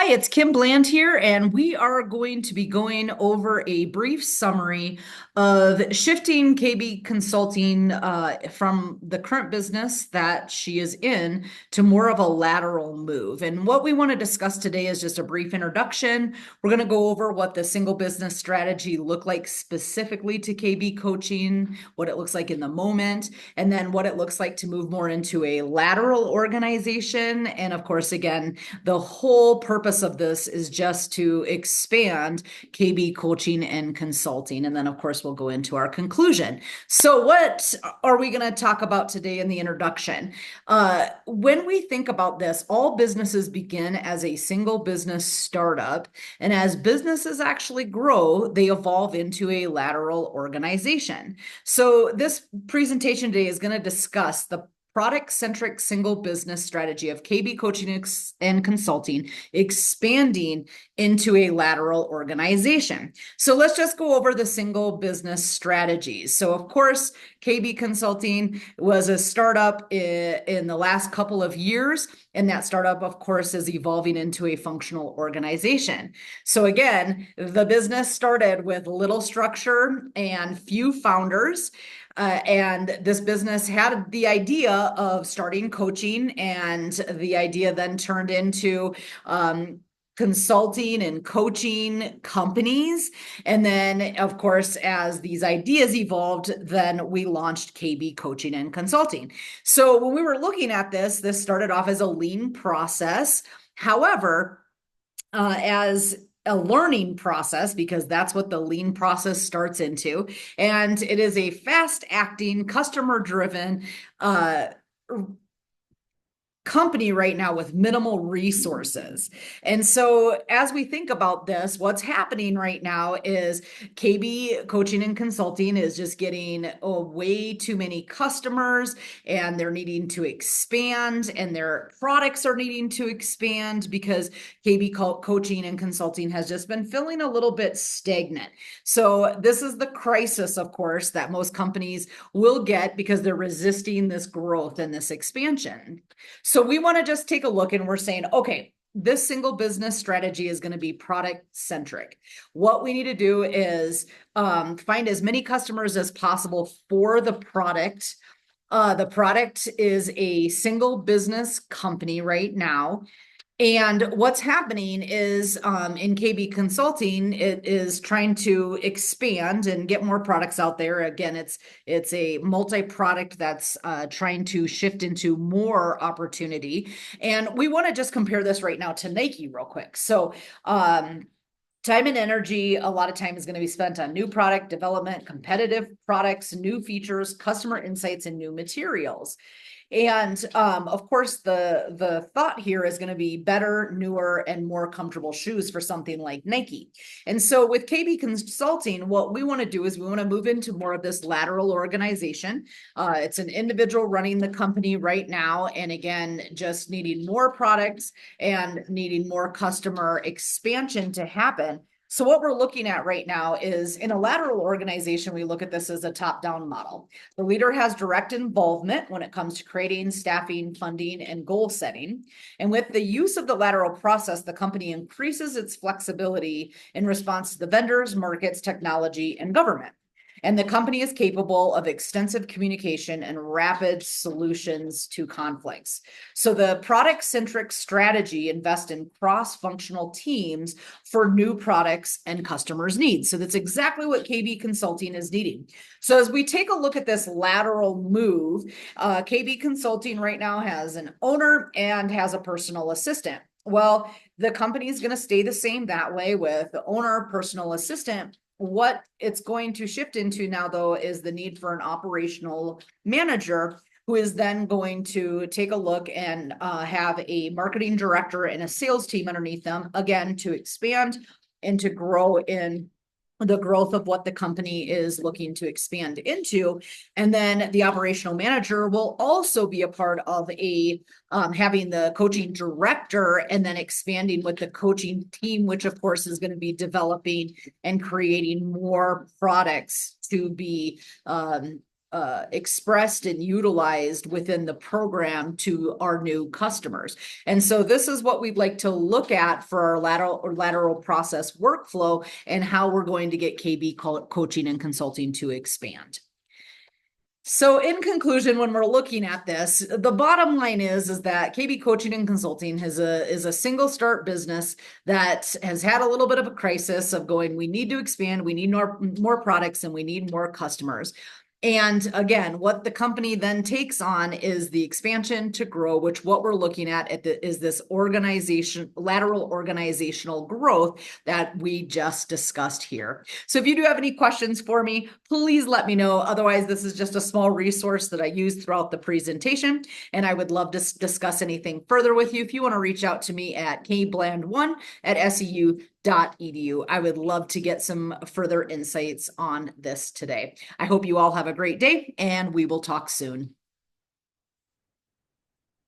Hi, it's Kim Bland here, and we are going to be going over a brief summary of shifting KB Consulting from the current business that she is in to more of a lateral move. And what we want to discuss today is just a brief introduction. We're going to go over what the single business strategy looked like specifically to KB coaching, what it looks like in the moment, and then what it looks like to move more into a lateral organization. And of course, again, the whole purpose of this is just to expand KB coaching and consulting. And then, of course, we'll go into our conclusion. So, what are we going to talk about today in the introduction? When we think about this, all businesses begin as a single business startup. And as businesses actually grow, they evolve into a lateral organization. So, this presentation today is going to discuss the product-centric single business strategy of KB Coaching and Consulting, expanding into a lateral organization. So let's just go over the single business strategies. So of course, KB Consulting was a startup in the last couple of years, and that startup, of course, is evolving into a functional organization. So again, the business started with little structure and few founders. And this business had the idea of starting coaching, and the idea then turned into consulting and coaching companies. And then, of course, as these ideas evolved, then we launched KB Coaching and Consulting. So when we were looking at this started off as a lean process. However, as a learning process, because that's what the lean process starts into. And it is a fast acting, customer driven company right now with minimal resources. And so as we think about this, what's happening right now is KB Coaching and Consulting is just getting way too many customers, and they're needing to expand, and their products are needing to expand because KB Coaching and Consulting has just been feeling a little bit stagnant. So this is the crisis, of course, that most companies will get because they're resisting this growth and this expansion. So we want to just take a look, and we're saying, okay, this single business strategy is going to be product centric. What we need to do is find as many customers as possible for the product. The product is a single business company right now. And what's happening is in KB Consulting, it is trying to expand and get more products out there. Again, it's a multi-product that's trying to shift into more opportunity. And we want to just compare this right now to Nike real quick. So time and energy, a lot of time is going to be spent on new product development, competitive products, new features, customer insights, and new materials. And of course, the thought here is going to be better, newer, and more comfortable shoes for something like Nike. And so with KB Consulting, what we want to do is we want to move into more of this lateral organization. It's an individual running the company right now. And again, just needing more products and needing more customer expansion to happen. So what we're looking at right now is in a lateral organization, we look at this as a top-down model. The leader has direct involvement when it comes to creating, staffing, funding, and goal setting. And with the use of the lateral process, the company increases its flexibility in response to the vendors, markets, technology, and government. And the company is capable of extensive communication and rapid solutions to conflicts. So the product-centric strategy invests in cross-functional teams for new products and customers' needs. So that's exactly what KB Consulting is needing. So as we take a look at this lateral move, KB Consulting right now has an owner and has a personal assistant. Well, the company is going to stay the same that way with the owner, personal assistant. What it's going to shift into now, though, is the need for an operational manager who is then going to take a look and have a marketing director and a sales team underneath them, again, to expand and to grow in the growth of what the company is looking to expand into. And then the operational manager will also be a part of a having the coaching director and then expanding with the coaching team, which of course is going to be developing and creating more products to be expressed and utilized within the program to our new customers. And so this is what we'd like to look at for our lateral process workflow and how we're going to get KB coaching and consulting to expand. So in conclusion, when we're looking at this, the bottom line is that KB Coaching and Consulting is a single start business that has had a little bit of a crisis of going, we need to expand, we need more products, and we need more customers. And again, what the company then takes on is the expansion to grow, which what we're looking at is this lateral organizational growth that we just discussed here. So if you do have any questions for me, please let me know. Otherwise, this is just a small resource that I use throughout the presentation, and I would love to discuss anything further with you. If you want to reach out to me at kbland1@seu.edu. I would love to get some further insights on this today. I hope you all have a great day, and we will talk soon.